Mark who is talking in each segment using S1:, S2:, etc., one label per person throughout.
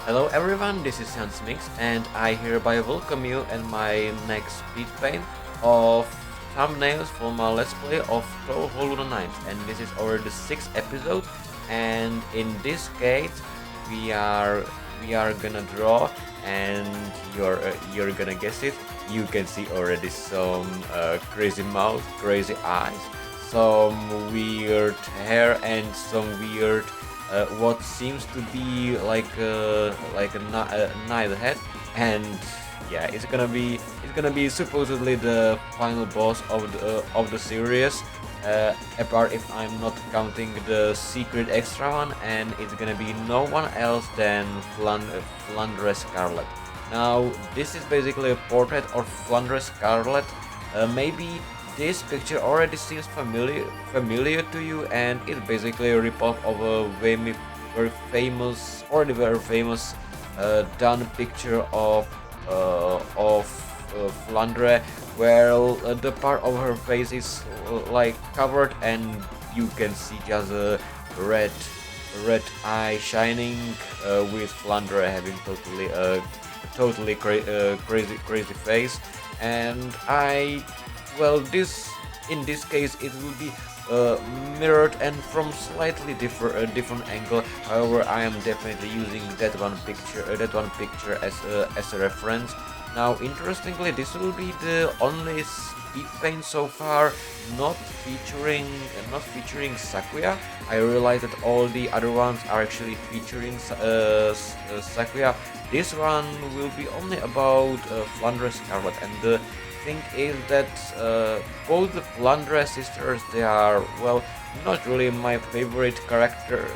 S1: Hello everyone, this is Hans Mix and I hereby welcome you in my next Speedpaint of thumbnails for my Let's Play of Touhou Luna Nights, and this is already the 6th episode, and in this case we are gonna draw, and you're gonna guess it. You can see already some crazy mouth, crazy eyes, some weird hair and some weird what seems to be like a night head, and yeah, it's gonna be supposedly the final boss of the series. Apart if I'm not counting the secret extra one, and it's gonna be no one else than Flandre Scarlet. Now, this is basically a portrait of Flandre Scarlet. Maybe this picture already seems familiar to you, and it's basically a ripoff of a very famous done picture of Flandre, where the part of her face is like covered, and you can see just a red red eye shining, with Flandre having crazy face. And this in this case it will be mirrored and from slightly different angle. However, I am definitely using that one picture as a reference. Now, interestingly, this will be the only speed paint so far not featuring Sakuya. I realize that all the other ones are actually featuring Sakuya. This one will be only about Flandre Scarlet, and the thing is that both the Flandre sisters, they are, well, not really my favorite characters.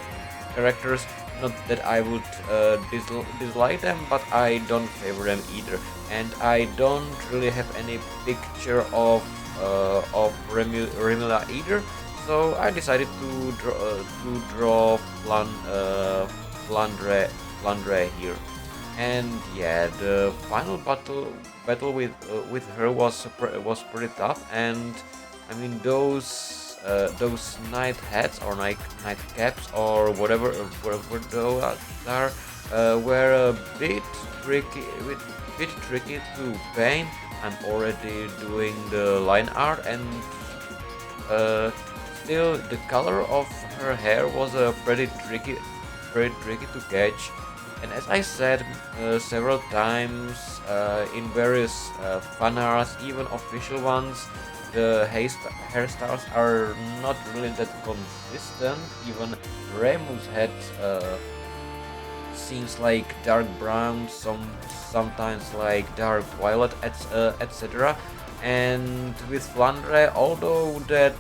S1: Not that I would dislike them, but I don't favor them either. And I don't really have any picture of Remila either. So I decided to draw Flandre here. And yeah, the final battle with her was pretty tough. And I mean, those night hats or night caps or whatever those are, were a bit tricky to paint. I'm already doing the line art, and uh, still the color of her hair was pretty tricky to catch. And as I said several times in various fan arts, even official ones, the hairstyles are not really that consistent. Even Remu's head seems like dark brown, sometimes like dark violet, etc. And with Flandre, although that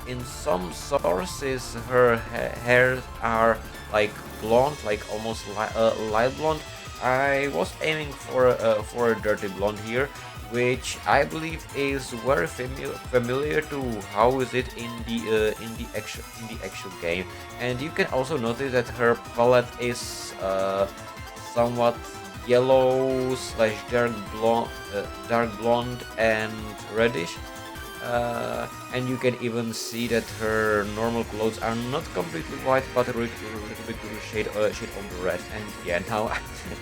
S1: in some sources her hairs are like blonde, like almost light blonde, I was aiming for a dirty blonde here, which I believe is very familiar to how is it in the actual game. And you can also notice that her palette is somewhat yellow slash dark blonde and reddish. And you can even see that her normal clothes are not completely white, but a little bit to the shade of the red. And yeah, now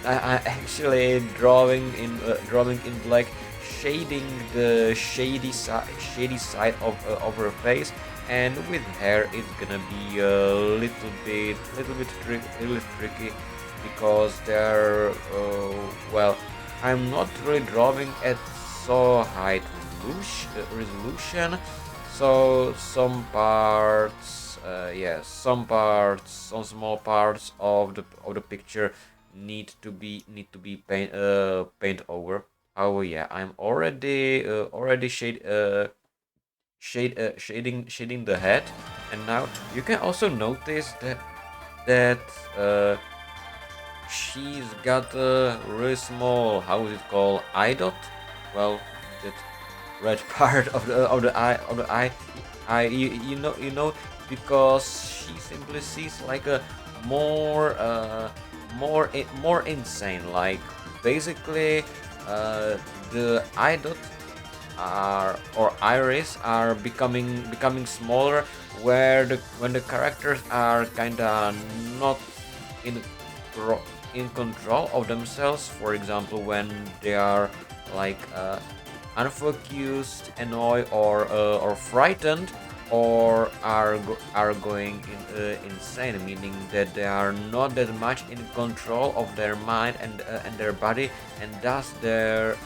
S1: I actually drawing in black, shading the shady side of her face. And with hair, it's gonna be a little bit tricky, because they're I'm not really drawing at so high resolution. So some parts, some small parts of the picture need to be paint over. Oh yeah, I'm already shading the head. And now you can also notice that she's got a really small, how is it called, eye dot. Well, that red part of the eye, you know, because she simply sees like a more insane. Like, basically, the eye dot are, or iris, are becoming smaller, when the characters are kinda not in in control of themselves. For example, when they are like unfocused, annoyed, or frightened, or are going insane, meaning that they are not that much in control of their mind and their body, and thus their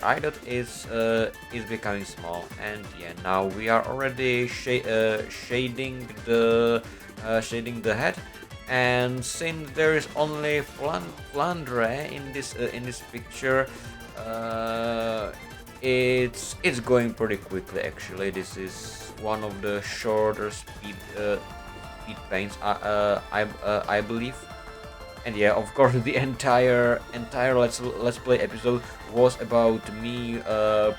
S1: idol is becoming small. And yeah, now we are already shading the head. And since there is only Flandre in this picture, uh, it's going pretty quickly. Actually, this is one of the shorter speed paints. I believe. And yeah, of course, the entire let's play episode was about me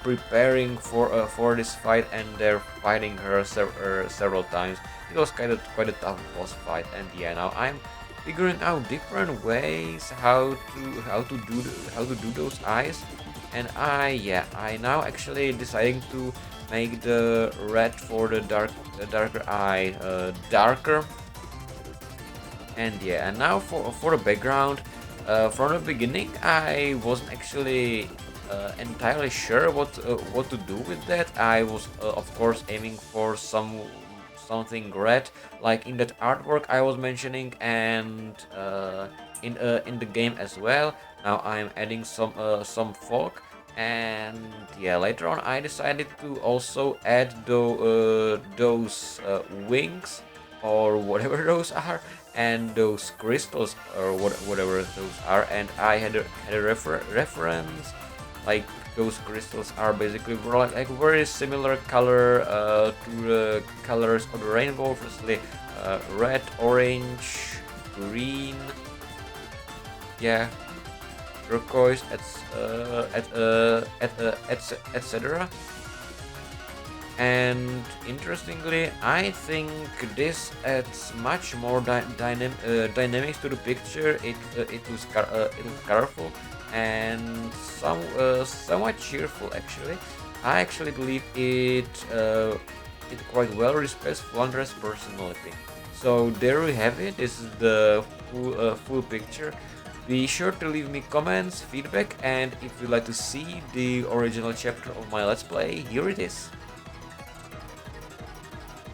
S1: preparing for this fight, and they're fighting her several times. It was quite a tough boss fight, and yeah, now I'm figuring out different ways how to do those eyes, and I now actually deciding to make the red for the darker eye darker. And yeah, and now for the background, from the beginning I wasn't actually entirely sure what to do with that. I was of course aiming for something red, like in that artwork I was mentioning, and in the game as well. Now I'm adding some fog, and yeah, later on I decided to also add those wings, or whatever those are, and those crystals, or whatever those are. And I had a reference, like those crystals are basically like very similar color to the colors of the rainbow. Firstly, red, orange, green, yeah, turquoise, etc. And interestingly, I think this adds much more dynamics to the picture. It was colorful and somewhat cheerful. Actually, I actually believe it quite well respects Flandre's personality. So there we have it. This is the full picture. Be sure to leave me comments, feedback, and if you'd like to see the original chapter of my Let's Play, here it is.